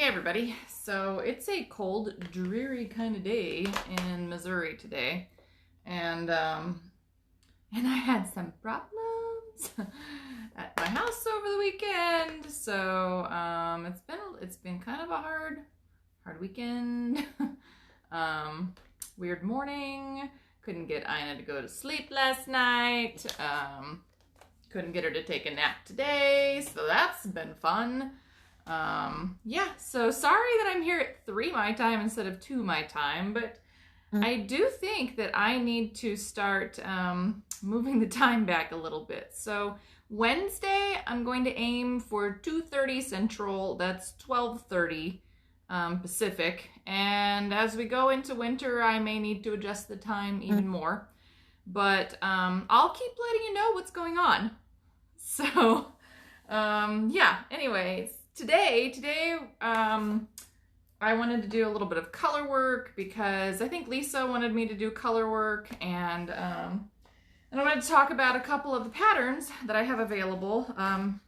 everybody. So it's a cold, dreary kind of day in Missouri today, and I had some problems at my house over the weekend. So it's been kind of a hard weekend. Weird morning. Couldn't get Ina to go to sleep last night. Couldn't get her to take a nap today, so that's been fun. Yeah, so sorry that I'm here at 3 my time instead of 2 my time, but I do think that I need to start moving the time back a little bit. So Wednesday, I'm going to aim for 2:30 Central, that's 12:30 Pacific, and as we go into winter, I may need to adjust the time even more, but I'll keep letting you know what's going on. So, yeah, anyways. Today, I wanted to do a little bit of color work because I think Lisa wanted me to do color work, and I wanted to talk about a couple of the patterns that I have available on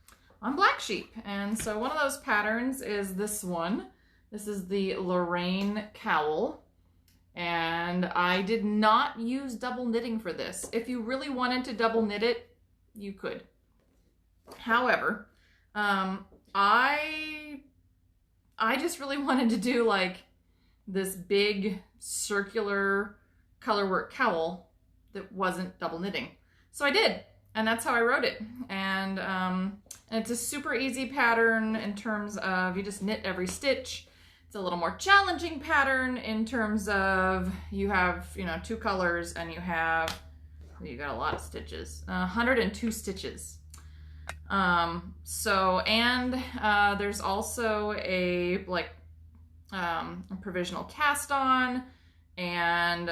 Black Sheep. And so one of those patterns is this one. This is the Lorraine Cowl, and I did not use double knitting for this. If you really wanted to double knit it, you could. However, I just really wanted to do like this big circular colorwork cowl that wasn't double knitting. So I did, and that's how I wrote it. And it's a super easy pattern in terms of you just knit every stitch. It's a little more challenging pattern in terms of you have, 2 colors and you got a lot of stitches, 102 stitches. There's also a provisional cast on, and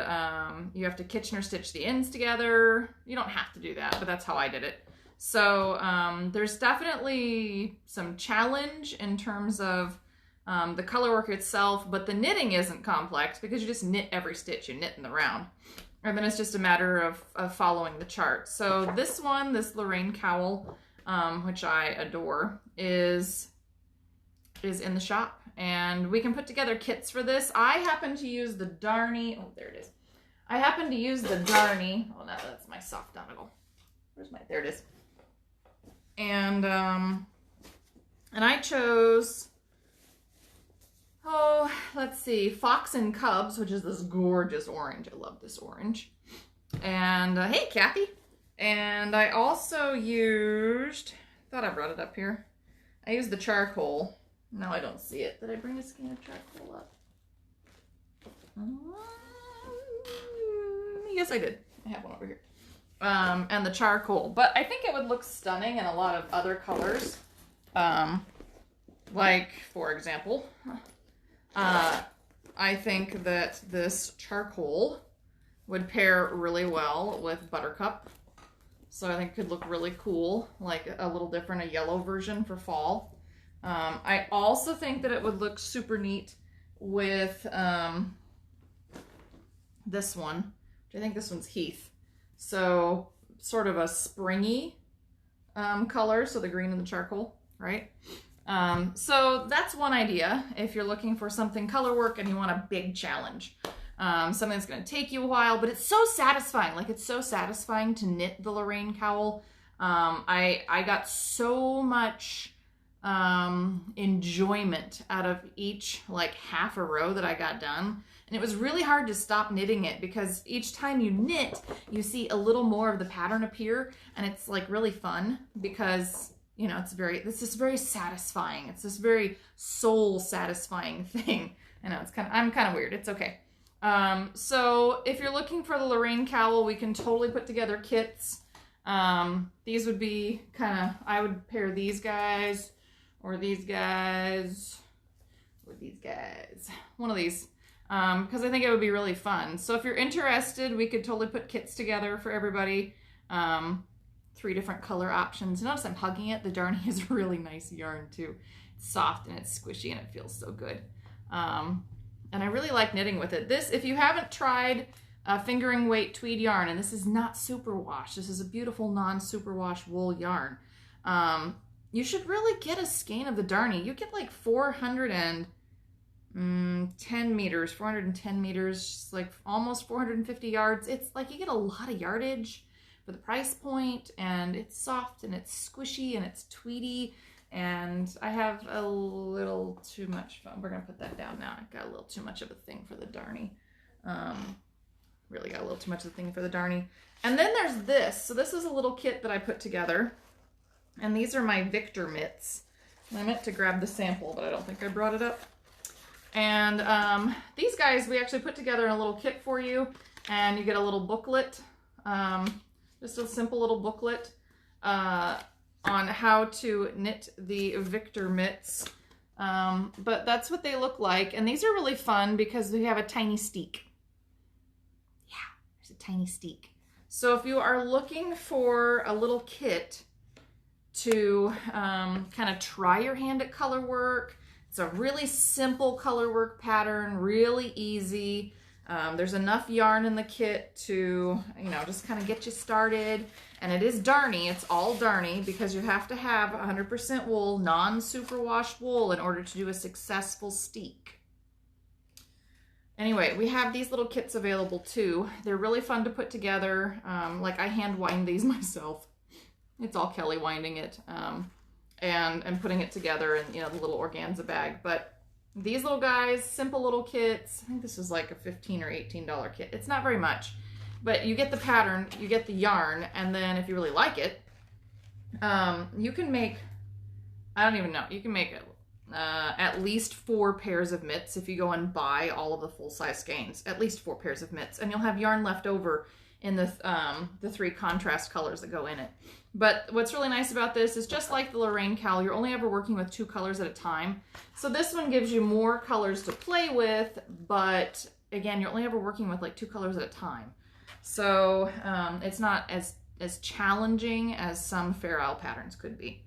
you have to Kitchener stitch the ends together. You don't have to do that, but that's how I did it. So there's definitely some challenge in terms of the color work itself, but the knitting isn't complex because you just knit every stitch, you knit in the round. And then it's just a matter of following the chart. So this one, this Lorraine Cowl, which I adore, is in the shop, and we can put together kits for this. I happen to use the Darny. Oh, there it is. I happen to use the Darny. Oh, no, that's my soft donegal. There it is. And I chose, let's see, Fox and Cubs, which is this gorgeous orange. I love this orange. And hey, Kathy. And I also used, thought I brought it up here. I used the charcoal. Now I don't see it. Did I bring a skein of charcoal up? Yes, I did. I have one over here. And the charcoal. But I think it would look stunning in a lot of other colors. Like, for example, I think that this charcoal would pair really well with Buttercup. So I think it could look really cool, like a little different, a yellow version for fall. I also think that it would look super neat with this one, which I think this one's Heath. So sort of a springy color, so the green and the charcoal, right? So that's one idea if you're looking for something color work and you want a big challenge. Something that's going to take you a while, but it's so satisfying. Like, it's so satisfying to knit the Lorraine Cowl. I got so much enjoyment out of each like half a row that I got done. And it was really hard to stop knitting it because each time you knit, you see a little more of the pattern appear, and it's like really fun because, this is very satisfying. It's this very soul satisfying thing. I know I'm kind of weird. It's okay. So if you're looking for the Lorraine Cowl, we can totally put together kits. These would be I would pair these guys or these guys with these guys. One of these, because I think it would be really fun. So if you're interested, we could totally put kits together for everybody. 3 different color options. Notice I'm hugging it. The Darny is a really nice yarn too. It's soft and it's squishy and it feels so good. And I really like knitting with it. This, if you haven't tried fingering weight tweed yarn, and this is not superwash, this is a beautiful non-superwash wool yarn, you should really get a skein of the Darny. You get like 400 and 10 meters, 410 meters, like almost 450 yards. It's like you get a lot of yardage for the price point, and it's soft and it's squishy and it's tweedy, and I have a little too much fun. We're gonna put that down now. I've got a little too much of a thing for the darny. Really got a little too much of a thing for the darny. And then there's this. So this is a little kit that I put together, and these are my Victor mitts. I meant to grab the sample, but I don't think I brought it up. And these guys we actually put together in a little kit for you, and you get a little booklet, just a simple little booklet on how to knit the Victor mitts. But that's what they look like, and these are really fun because we have a tiny steek. Yeah, there's a tiny steek. So if you are looking for a little kit to kind of try your hand at color work, it's a really simple color work pattern, really easy. There's enough yarn in the kit to, you know, just kind of get you started. And it is darny. It's all darny because you have to have 100% wool, non-superwash wool in order to do a successful steek. Anyway, we have these little kits available too. They're really fun to put together. Like I hand wind these myself. It's all Kelly winding it and putting it together in, you know, the little organza bag. But these little guys, simple little kits. I think this is like a $15 or $18 kit. It's not very much, but you get the pattern, you get the yarn, and then if you really like it, you can make, I don't even know, you can make at least 4 pairs of mitts if you go and buy all of the full-size skeins. At least 4 pairs of mitts, and you'll have yarn left over in the 3 contrast colors that go in it. But what's really nice about this is just like the Lorraine Cowl, you're only ever working with 2 colors at a time. So this one gives you more colors to play with, but again, you're only ever working with like 2 colors at a time. So it's not as challenging as some Fair Isle patterns could be.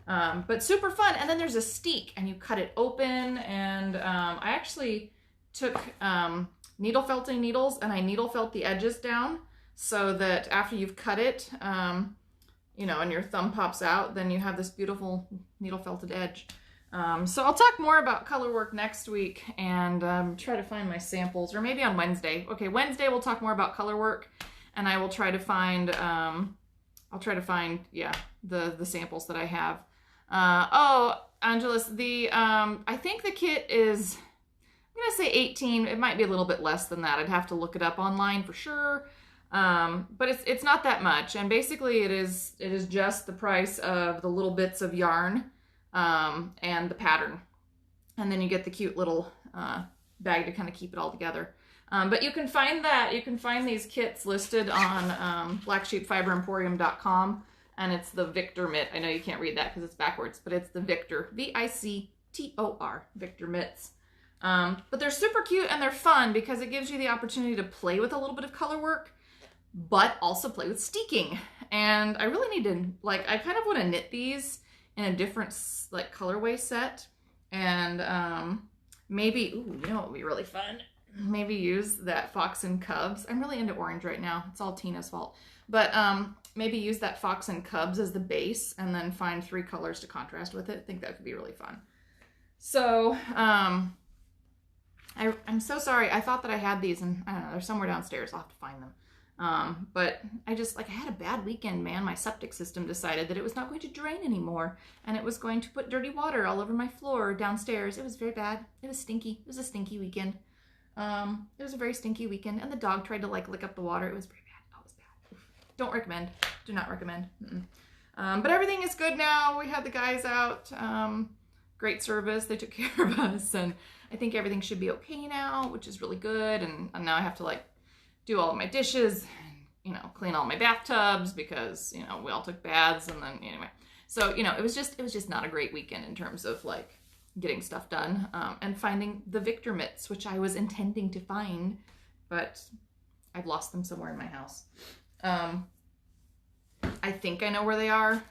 But super fun. And then there's a steek, and you cut it open, and I actually took needle felting needles, and I needle felt the edges down so that after you've cut it, you know, and your thumb pops out, then you have this beautiful needle felted edge. So I'll talk more about color work next week and try to find my samples, or maybe on Wednesday. Okay, Wednesday we'll talk more about color work, and I will try to find, yeah, the samples that I have. Oh, Angelus, I think the kit is, I'm gonna say 18. It might be a little bit less than that. I'd have to look it up online for sure. But it's not that much, and basically it is just the price of the little bits of yarn and the pattern, and then you get the cute little bag to kind of keep it all together. But you can find these kits listed on blacksheepfiberemporium.com, and it's the Victor mitt. I know you can't read that because it's backwards, but it's the Victor, V-I-C-T-O-R, Victor mitts. But they're super cute and they're fun because it gives you the opportunity to play with a little bit of color work, but also play with steeking. And I really need to, like, I kind of want to knit these in a different, like, colorway set. And maybe, ooh, you know what would be really fun? Maybe use that Fox and Cubs. I'm really into orange right now. It's all Tina's fault. But maybe use that Fox and Cubs as the base and then find 3 colors to contrast with it. I think that could be really fun. So, I'm so sorry. I thought that I had these, and I don't know, they're somewhere downstairs. I'll have to find them. But I had a bad weekend, man. My septic system decided that it was not going to drain anymore, and it was going to put dirty water all over my floor downstairs. It was very bad. It was stinky. It was a stinky weekend. It was a very stinky weekend, and the dog tried to, like, lick up the water. It was very bad. Oh, it was bad. Don't recommend. Do not recommend. But everything is good now. We had the guys out. Great service. They took care of us, and I think everything should be okay now, which is really good. And now I have to, like, do all of my dishes, and, you know, clean all my bathtubs because, you know, we all took baths, and then anyway. So, you know, it was just not a great weekend in terms of, like, getting stuff done and finding the Victor mitts, which I was intending to find, but I've lost them somewhere in my house. I think I know where they are.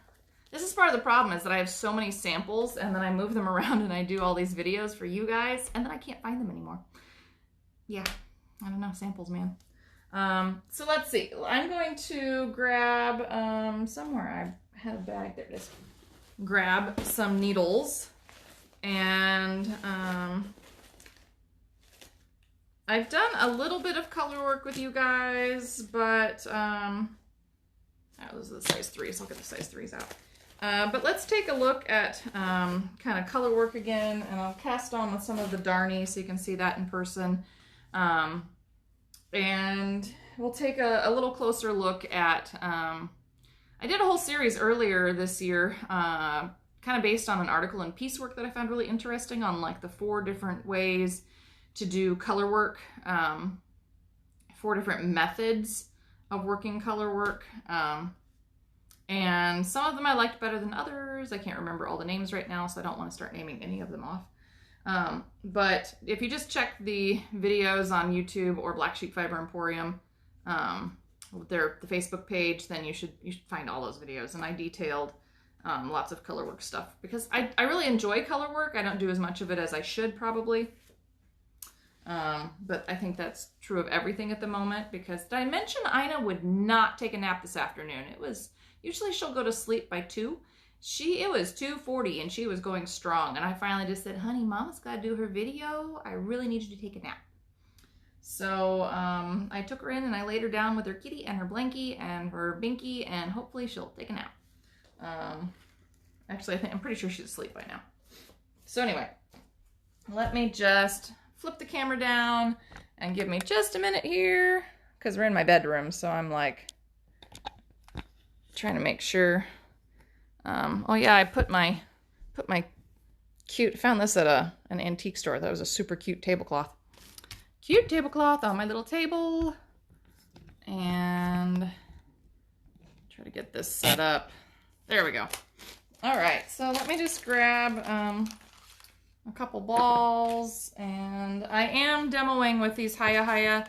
This is part of the problem, is that I have so many samples, and then I move them around and I do all these videos for you guys, and then I can't find them anymore. Yeah, I don't know, samples, man. So let's see. I'm going to grab somewhere I had a bag. There it is. Grab some needles, and I've done a little bit of color work with you guys, but that was the size 3, so I'll get the size 3s out. But let's take a look at kind of color work again, and I'll cast on with some of the darnie so you can see that in person. And we'll take a little closer look at, I did a whole series earlier this year, kind of based on an article in Piecework that I found really interesting on like the 4 different ways to do color work, 4 different methods of working color work. And some of them I liked better than others. I can't remember all the names right now, so I don't want to start naming any of them off. But if you just check the videos on YouTube or Black Sheep Fiber Emporium, the Facebook page, then you should find all those videos. And I detailed lots of color work stuff because I really enjoy color work. I don't do as much of it as I should probably. But I think that's true of everything at the moment, because did I mention Ina would not take a nap this afternoon? It was, usually she'll go to sleep by 2. It was 2:40 and she was going strong. And I finally just said, honey, Mama's got to do her video. I really need you to take a nap. So, I took her in and I laid her down with her kitty and her blankie and her binky, and hopefully she'll take a nap. Actually, I'm pretty sure she's asleep by now. So anyway, let me just flip the camera down and give me just a minute here, because we're in my bedroom, so I'm like trying to make sure. Oh yeah, I put my found this at an antique store. That was a super cute tablecloth. Cute tablecloth on my little table. And try to get this set up. There we go. All right, so let me just grab a couple balls, and I am demoing with these Hiya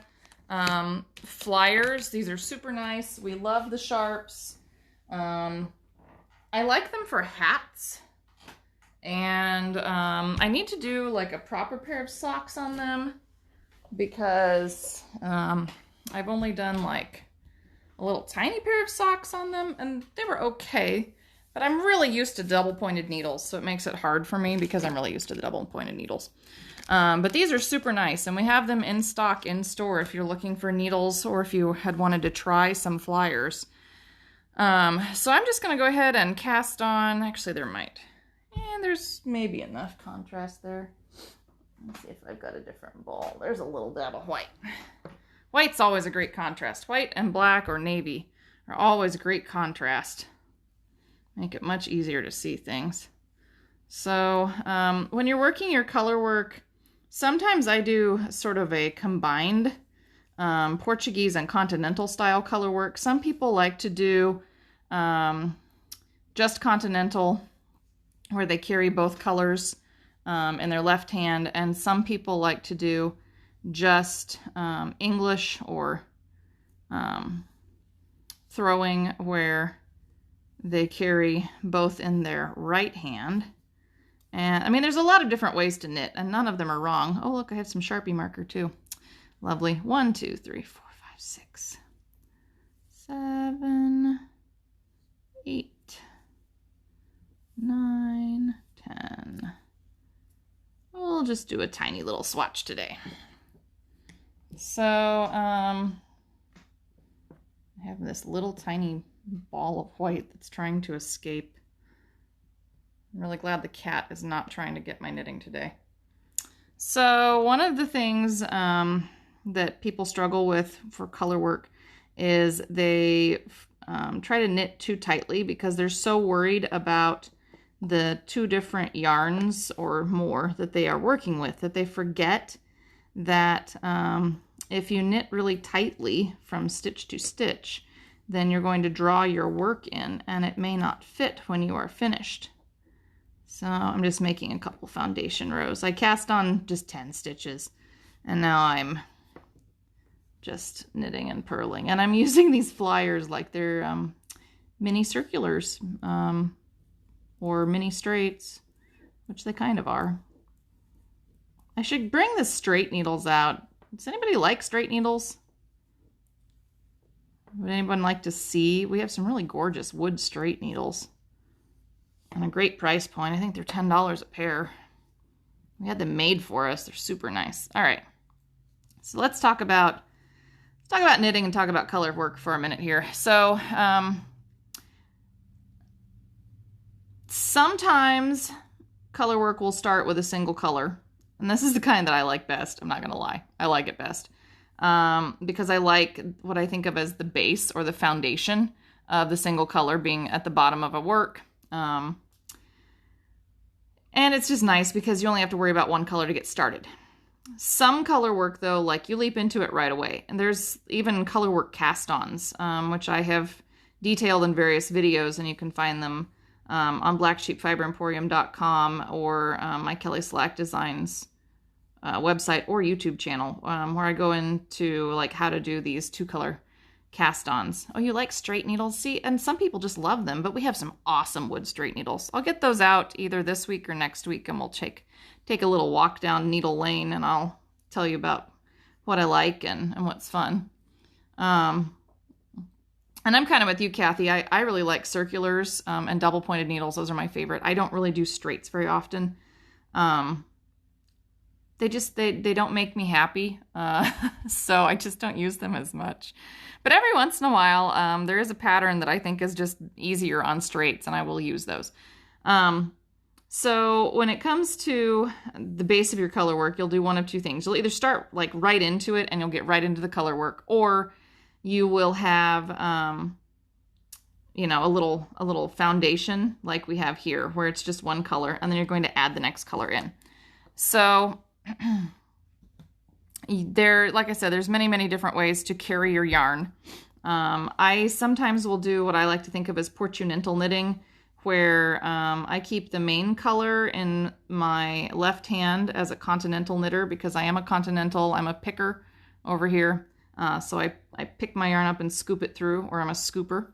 flyers. These are super nice. We love the sharps. I like them for hats, and I need to do like a proper pair of socks on them, because I've only done like a little tiny pair of socks on them, and they were okay. But I'm really used to double-pointed needles, so it makes it hard for me because I'm really used to the double-pointed needles. But these are super nice, and we have them in stock in store if you're looking for needles, or if you had wanted to try some flyers. So I'm just going to go ahead and cast on. Actually, there's maybe enough contrast there. Let's see if I've got a different ball. There's a little dab of white. White's always a great contrast. White and black or navy are always a great contrast. Make it much easier to see things. So when you're working your color work, sometimes I do sort of a combined Portuguese and continental style color work. Some people like to do just continental, where they carry both colors in their left hand, and some people like to do just English or throwing, where they carry both in their right hand. And I mean, there's a lot of different ways to knit, and none of them are wrong. Oh, look, I have some Sharpie marker too. Lovely. 1, 2, 3, 4, 5, 6, 7, 8, 9, 10. We'll just do a tiny little swatch today. So, I have this little tiny ball of white that's trying to escape. I'm really glad the cat is not trying to get my knitting today. So one of the things that people struggle with for color work is they try to knit too tightly because they're so worried about the 2 different yarns or more that they are working with that they forget that if you knit really tightly from stitch to stitch, then you're going to draw your work in and it may not fit when you are finished. So I'm just making a couple foundation rows. I cast on just 10 stitches and now I'm just knitting and purling. And I'm using these flyers like they're mini circulars or mini straights, which they kind of are. I should bring the straight needles out. Does anybody like straight needles? Would anyone like to see? We have some really gorgeous wood straight needles. And a great price point. I think they're $10 a pair. We had them made for us. They're super nice. All right. So let's talk about knitting and talk about color work for a minute here. So sometimes color work will start with a single color. And this is the kind that I like best. I'm not going to lie. I like it best. Because I like what I think of as the base or the foundation of the single color being at the bottom of a work. And it's just nice because you only have to worry about one color to get started. Some color work, though, like you leap into it right away. And there's even color work cast-ons, which I have detailed in various videos, and you can find them on blacksheepfiberemporium.com or my Kelly Slack Designs website or YouTube channel, where I go into like how to do these 2-color cast-ons. Oh, you like straight needles? See, and some people just love them, but we have some awesome wood straight needles. I'll get those out either this week or next week, and we'll take a little walk down needle lane, and I'll tell you about what I like and what's fun. And I'm kind of with you, Kathy. I really like circulars and double-pointed needles. Those are my favorite. I don't really do straights very often. They don't make me happy, so I just don't use them as much. But every once in a while, there is a pattern that I think is just easier on straights, and I will use those. So when it comes to the base of your color work, you'll do one of two things. You'll either start like right into it and you'll get right into the color work, or you will have, you know, a little foundation like we have here where it's just one color, and then you're going to add the next color in. So like I said, there's many different ways to carry your yarn. I sometimes will do what I like to think of as portunental knitting, where I keep the main color in my left hand as a continental knitter, because I am a continental. I'm a picker over here. So I pick my yarn up and scoop it through, or I'm a scooper.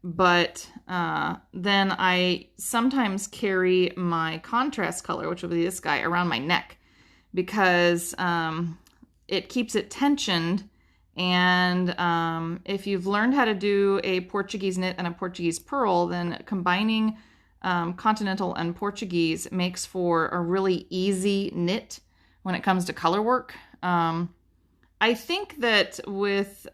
But then I sometimes carry my contrast color, which will be this guy, around my neck, because it keeps it tensioned. And if you've learned how to do a Portuguese knit and a Portuguese purl, then combining continental and Portuguese makes for a really easy knit when it comes to color work. I think that with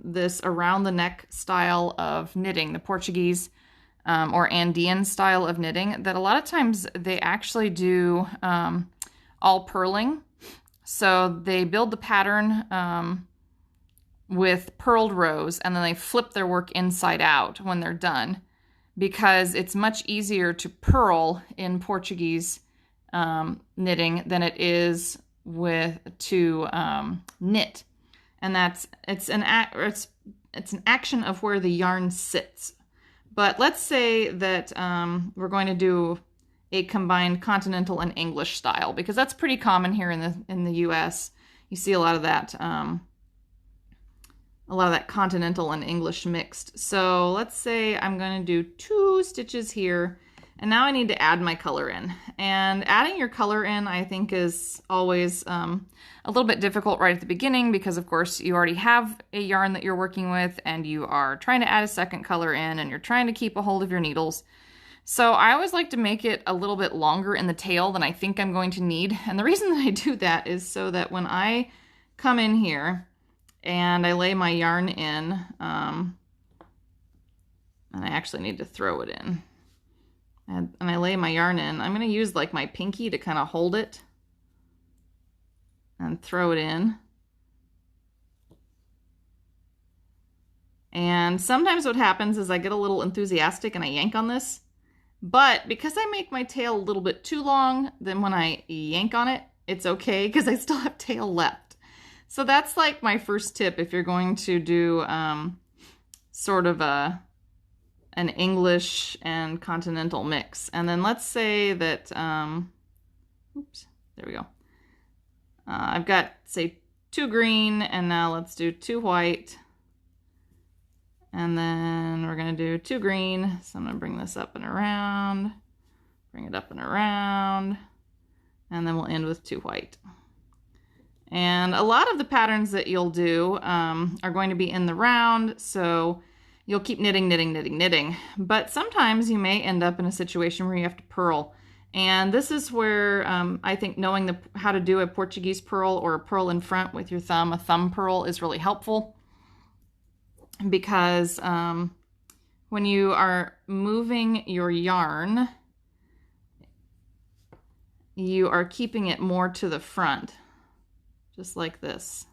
this around the neck style of knitting, the Portuguese or Andean style of knitting, that a lot of times they actually do all purling. So they build the pattern with purled rows, and then they flip their work inside out when they're done, because it's much easier to purl in Portuguese knitting than it is to knit. And it's an action of where the yarn sits. But let's say that we're going to do a combined continental and English style, because that's pretty common here in the US. You see a lot of that continental and English mixed. So let's say I'm going to do 2 stitches here, and now I need to add my color in. And adding your color in, I think, is always a little bit difficult right at the beginning, because of course you already have a yarn that you're working with, and you are trying to add a second color in, and you're trying to keep a hold of your needles. So I always like to make it a little bit longer in the tail than I think I'm going to need. And the reason that I do that is so that when I come in here and I lay my yarn in, and I actually need to throw it in, and I lay my yarn in, I'm going to use like my pinky to kind of hold it and throw it in. And sometimes what happens is I get a little enthusiastic and I yank on this, but because I make my tail a little bit too long, then when I yank on it, it's okay, because I still have tail left. So that's like my first tip if you're going to do sort of an English and continental mix. And then let's say that, oops, there we go. I've got, say, 2 green, and now let's do 2 white. And then we're going to do 2 green. So I'm going to bring this up and around, bring it up and around, and then we'll end with 2 white. And a lot of the patterns that you'll do are going to be in the round, so you'll keep knitting. But sometimes you may end up in a situation where you have to purl. And this is where I think knowing how to do a Portuguese purl or a purl in front with your thumb, a thumb purl, is really helpful, because when you are moving your yarn, you are keeping it more to the front, just like this.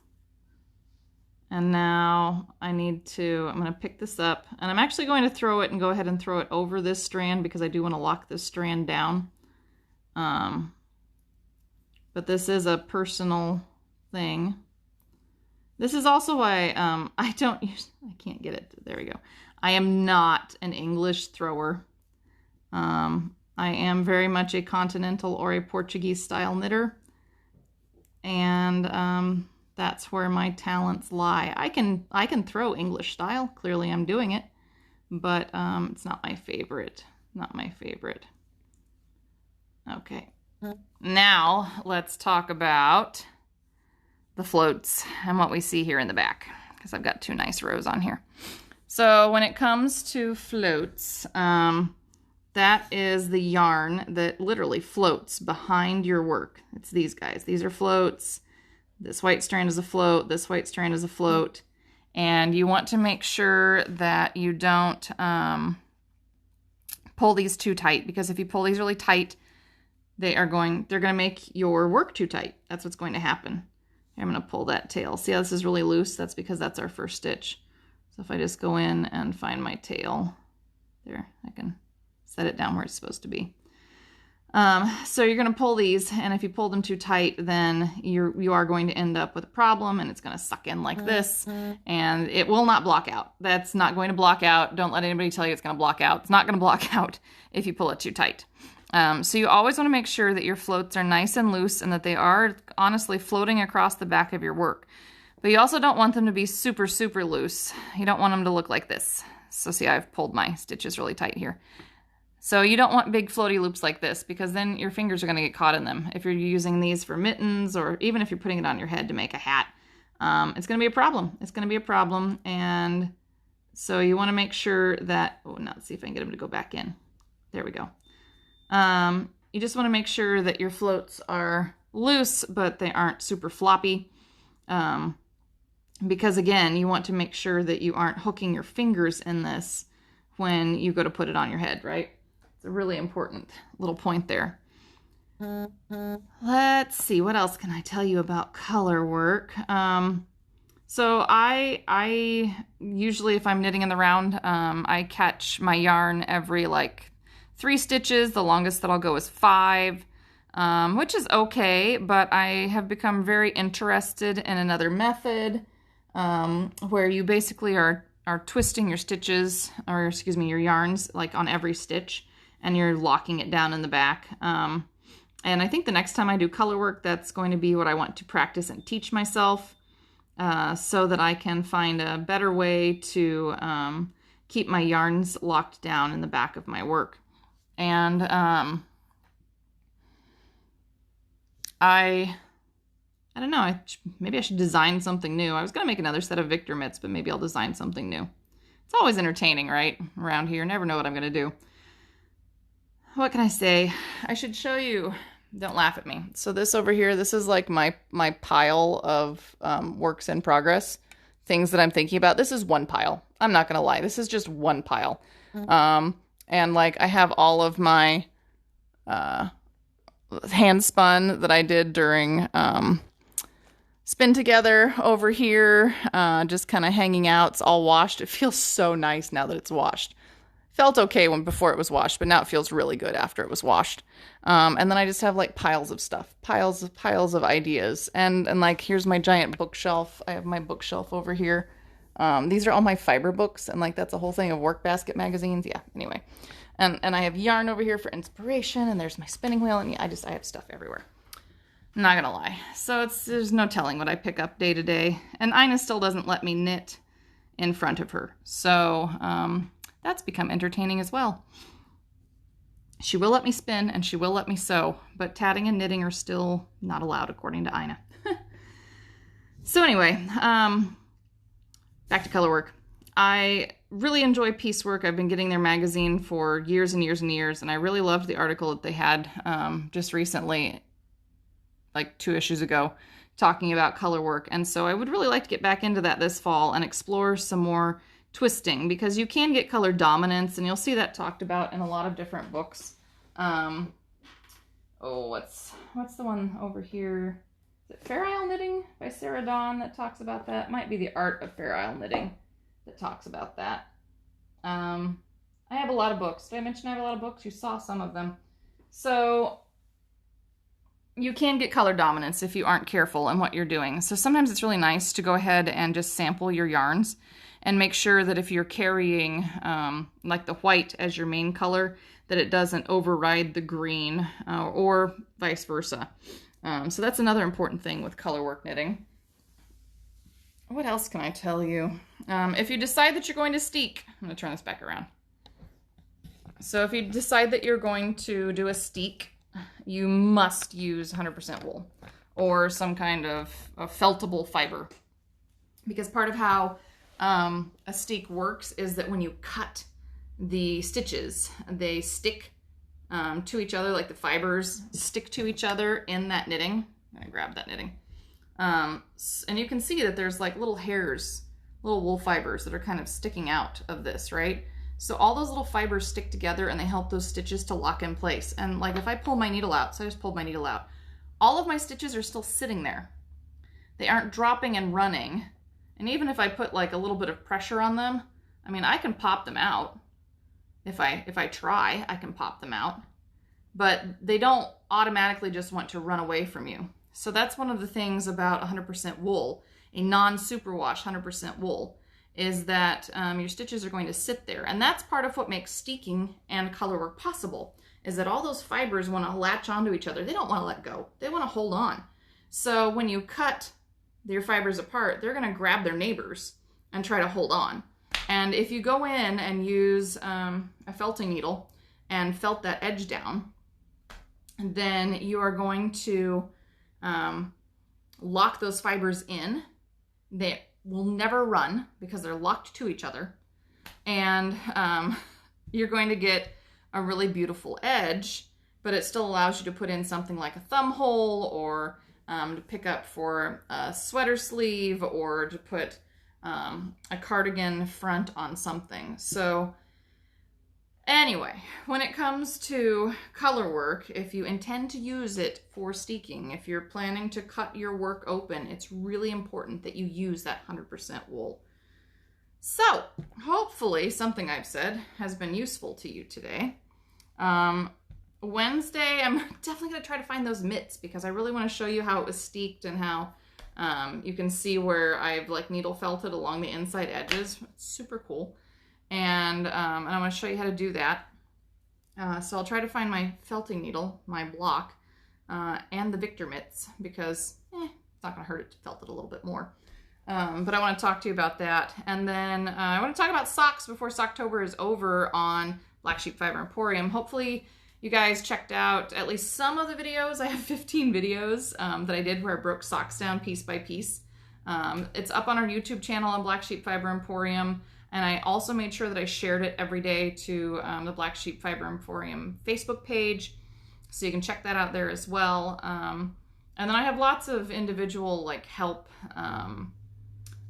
And now I'm going to pick this up, and I'm actually going to throw it and go ahead and throw it over this strand because I do want to lock this strand down. But this is a personal thing. This is also why I can't get it. There we go. I am not an English thrower. I am very much a continental or a Portuguese style knitter. And that's where my talents lie. I can throw English style. Clearly I'm doing it. But it's not my favorite. Not my favorite. Okay. Now let's talk about the floats and what we see here in the back, because I've got 2 nice rows on here. So when it comes to floats, that is the yarn that literally floats behind your work. It's these guys. These are floats. This white strand is a float. This white strand is a float. And you want to make sure that you don't pull these too tight, because if you pull these really tight, they're going to make your work too tight. That's what's going to happen. I'm going to pull that tail. See how this is really loose? That's because that's our first stitch. So if I just go in and find my tail, there, I can set it down where it's supposed to be. So you're going to pull these, and if you pull them too tight, then you are going to end up with a problem, and it's going to suck in like this, and it will not block out. That's not going to block out. Don't let anybody tell you it's going to block out. It's not going to block out if you pull it too tight. So you always want to make sure that your floats are nice and loose and that they are honestly floating across the back of your work. But you also don't want them to be super, super loose. You don't want them to look like this. So see, I've pulled my stitches really tight here. So you don't want big floaty loops like this, because then your fingers are going to get caught in them. If you're using these for mittens, or even if you're putting it on your head to make a hat, it's going to be a problem. It's going to be a problem. And so you want to make sure that, now let's see if I can get them to go back in. There we go. You just want to make sure that your floats are loose, but they aren't super floppy. Because again, you want to make sure that you aren't hooking your fingers in this when you go to put it on your head, right? It's a really important little point there. Let's see, what else can I tell you about color work? So I usually, if I'm knitting in the round, I catch my yarn every like 3 stitches. The longest that I'll go is 5, which is okay, but I have become very interested in another method where you basically are twisting your stitches, or excuse me, your yarns, like on every stitch, and you're locking it down in the back. And I think the next time I do color work, that's going to be what I want to practice and teach myself, so that I can find a better way to keep my yarns locked down in the back of my work. And I don't know, maybe I should design something new. I was going to make another set of Victor mitts, but maybe I'll design something new. It's always entertaining, right? Around here, never know what I'm going to do. What can I say? I should show you. Don't laugh at me. So this over here, this is like my pile of works in progress, things that I'm thinking about. This is one pile. I'm not going to lie. This is just one pile. And like I have all of my hand spun that I did during spin together over here, just kind of hanging out. It's all washed. It feels so nice now that it's washed. Felt okay before it was washed, but now it feels really good after it was washed. And then I just have like piles of stuff, piles of ideas. And like, here's my giant bookshelf. I have my bookshelf over here. These are all my fiber books, and like that's a whole thing of work basket magazines. Yeah, anyway. And I have yarn over here for inspiration, and there's my spinning wheel, and I have stuff everywhere. I'm not gonna lie. So there's no telling what I pick up day to day. And Ina still doesn't let me knit in front of her. So that's become entertaining as well. She will let me spin and she will let me sew, but tatting and knitting are still not allowed according to Ina. So anyway, back to color work. I really enjoy Piecework. I've been getting their magazine for years and years and years, and I really loved the article that they had just recently, like 2 issues ago, talking about colorwork. And so I would really like to get back into that this fall and explore some more twisting, because you can get color dominance, and you'll see that talked about in a lot of different books. Oh, what's the one over here? Is it Fair Isle Knitting by Sarah Dawn that talks about that? Might be The Art of Fair Isle Knitting that talks about that. I have a lot of books. Did I mention I have a lot of books? You saw some of them. So you can get color dominance if you aren't careful in what you're doing. So sometimes it's really nice to go ahead and just sample your yarns and make sure that if you're carrying like the white as your main color, that it doesn't override the green or vice versa. So that's another important thing with colorwork knitting. What else can I tell you? If you decide that you're going to steek, I'm going to turn this back around. So if you decide that you're going to do a steek, you must use 100% wool or some kind of feltable fiber. Because part of how a steek works is that when you cut the stitches, they stick to each other, like the fibers stick to each other in that knitting. I'm gonna grab that knitting. And you can see that there's like little hairs, little wool fibers that are kind of sticking out of this, right? So all those little fibers stick together and they help those stitches to lock in place. And like if I pull my needle out, so I just pulled my needle out, all of my stitches are still sitting there. They aren't dropping and running. And even if I put like a little bit of pressure on them, I mean, I can pop them out. If I try, I can pop them out. But they don't automatically just want to run away from you. So that's one of the things about 100% wool, a non-superwash 100% wool, is that your stitches are going to sit there. And that's part of what makes steeking and colorwork possible, is that all those fibers want to latch onto each other. They don't want to let go. They want to hold on. So when you cut your fibers apart, they're going to grab their neighbors and try to hold on. And if you go in and use a felting needle and felt that edge down, then you are going to lock those fibers in. They will never run because they're locked to each other. And you're going to get a really beautiful edge, but it still allows you to put in something like a thumb hole, or to pick up for a sweater sleeve, or to put a cardigan front on something. So anyway, when it comes to color work, if you intend to use it for steeking, if you're planning to cut your work open, it's really important that you use that 100% wool. So hopefully something I've said has been useful to you today. Wednesday, I'm definitely going to try to find those mitts, because I really want to show you how it was steeked and how you can see where I've like needle felted along the inside edges. It's super cool. And I want to show you how to do that. So I'll try to find my felting needle, my block, and the Victor mitts, because it's not going to hurt it to felt it a little bit more. But I want to talk to you about that. And then I want to talk about socks before Socktober is over on Black Sheep Fiber Emporium. Hopefully you guys checked out at least some of the videos. I have 15 videos that I did where I broke socks down piece by piece. It's up on our YouTube channel on Black Sheep Fiber Emporium. And I also made sure that I shared it every day to the Black Sheep Fiber Emporium Facebook page. So you can check that out there as well. And then I have lots of individual like help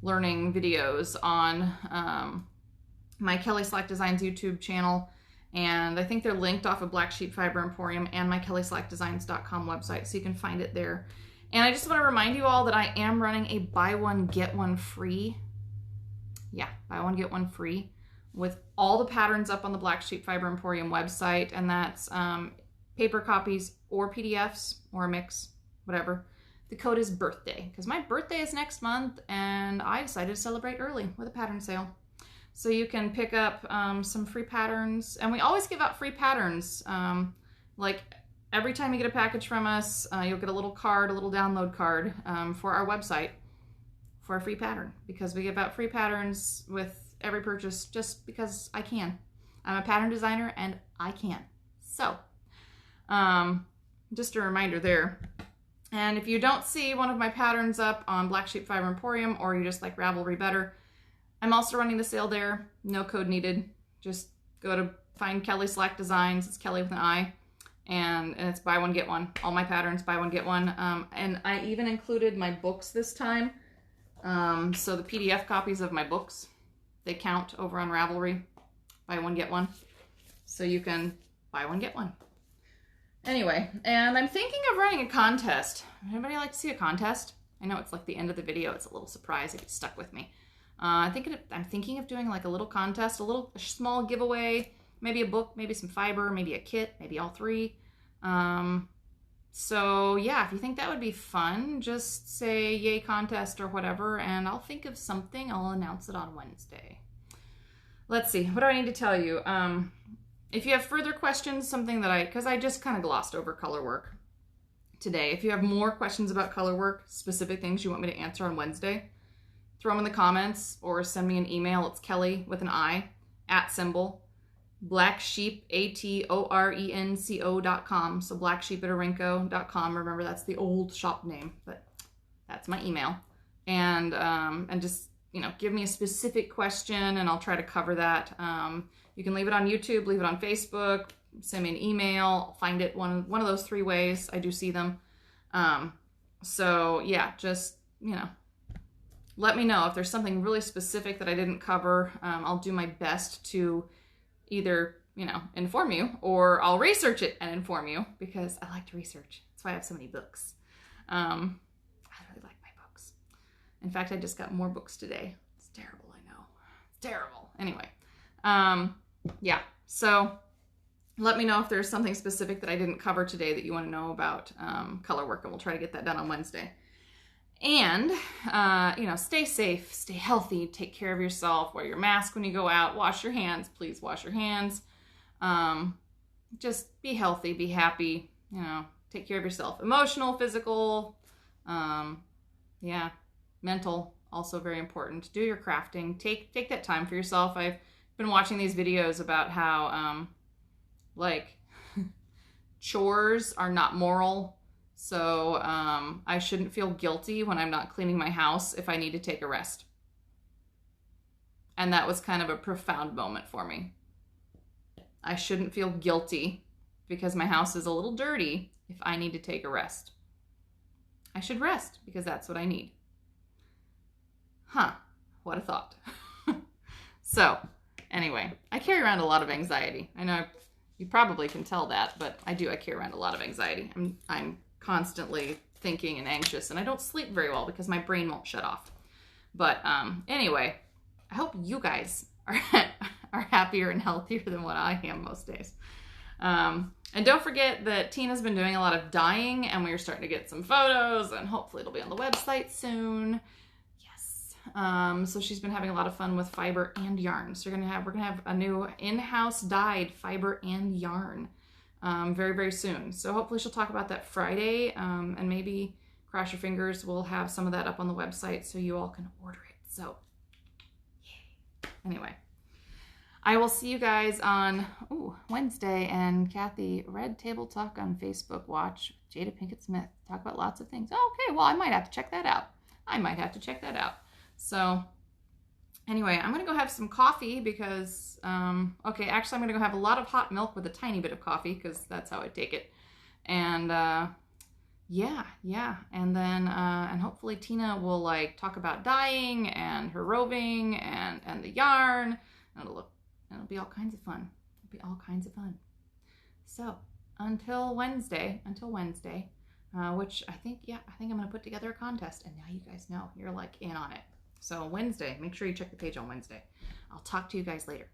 learning videos on my Kelly Slack Designs YouTube channel. And I think they're linked off of Black Sheep Fiber Emporium and my kellyslackdesigns.com website, so you can find it there. And I just want to remind you all that I am running a buy one, get one free. Yeah, buy one, get one free with all the patterns up on the Black Sheep Fiber Emporium website. And that's paper copies or PDFs or a mix, whatever. The code is birthday, because my birthday is next month and I decided to celebrate early with a pattern sale. So you can pick up some free patterns, and we always give out free patterns. Like every time you get a package from us, you'll get a little card, a little download card for our website for a free pattern, because we give out free patterns with every purchase just because I can. I'm a pattern designer and I can. So just a reminder there. And if you don't see one of my patterns up on Black Sheep Fiber Emporium, or you just like Ravelry better, I'm also running the sale there. No code needed. Just go to find Kelly Slack Designs. It's Kelly with an I. And it's buy one, get one. All my patterns, buy one, get one. And I even included my books this time. So the PDF copies of my books, they count over on Ravelry. Buy one, get one. So you can buy one, get one. Anyway, and I'm thinking of running a contest. Anybody like to see a contest? I know it's like the end of the video. It's a little surprise if you stuck with me. I'm thinking of doing like a little contest, a small giveaway, maybe a book, maybe some fiber, maybe a kit, maybe all three. So yeah, if you think that would be fun, just say yay contest or whatever, and I'll think of something. I'll announce it on Wednesday. Let's see, what do I need to tell you? If you have further questions, because I just kind of glossed over Colorwork today. If you have more questions about Colorwork, specific things you want me to answer on Wednesday, throw them in the comments or send me an email. It's Kelly with an I, @ blacksheep@orenco.com. So blacksheep@orenco.com. Remember, that's the old shop name, but that's my email. And just, give me a specific question and I'll try to cover that. You can leave it on YouTube, leave it on Facebook, send me an email, find it one of those three ways. I do see them. So yeah, just, let me know if there's something really specific that I didn't cover. I'll do my best to either, inform you, or I'll research it and inform you, because I like to research. That's why I have so many books. I really like my books. In fact, I just got more books today. It's terrible, I know. It's terrible. Anyway, yeah. So let me know if there's something specific that I didn't cover today that you want to know about Colorwork, and we'll try to get that done on Wednesday. And, stay safe, stay healthy, take care of yourself, wear your mask when you go out, wash your hands, please wash your hands. Just be healthy, be happy, take care of yourself. Emotional, physical, mental, also very important. Do your crafting, take that time for yourself. I've been watching these videos about how, chores are not moral. So I shouldn't feel guilty when I'm not cleaning my house if I need to take a rest. And that was kind of a profound moment for me. I shouldn't feel guilty because my house is a little dirty if I need to take a rest. I should rest because that's what I need. Huh, what a thought. So anyway, I carry around a lot of anxiety. I know you probably can tell that, but I do. I carry around a lot of anxiety. I'm constantly thinking and anxious, and I don't sleep very well because my brain won't shut off. But anyway, I hope you guys are happier and healthier than what I am most days. And don't forget that Tina's been doing a lot of dyeing, and we're starting to get some photos, and hopefully it'll be on the website soon. Yes. So she's been having a lot of fun with fiber and yarn. So we're gonna have a new in-house dyed fiber and yarn very, very soon. So hopefully she'll talk about that Friday, and maybe, cross your fingers, we'll have some of that up on the website so you all can order it. So, yay. Anyway, I will see you guys on Wednesday, and Kathy, Red Table Talk on Facebook. Watch Jada Pinkett Smith talk about lots of things. Okay, well, I might have to check that out. So anyway, I'm going to go have some coffee because, actually I'm going to go have a lot of hot milk with a tiny bit of coffee because that's how I take it. And, yeah. And then, and hopefully Tina will talk about dyeing and her roving and the yarn. And it'll be all kinds of fun. So until Wednesday, which I think I'm going to put together a contest, and now you guys know, you're in on it. So Wednesday, make sure you check the page on Wednesday. I'll talk to you guys later.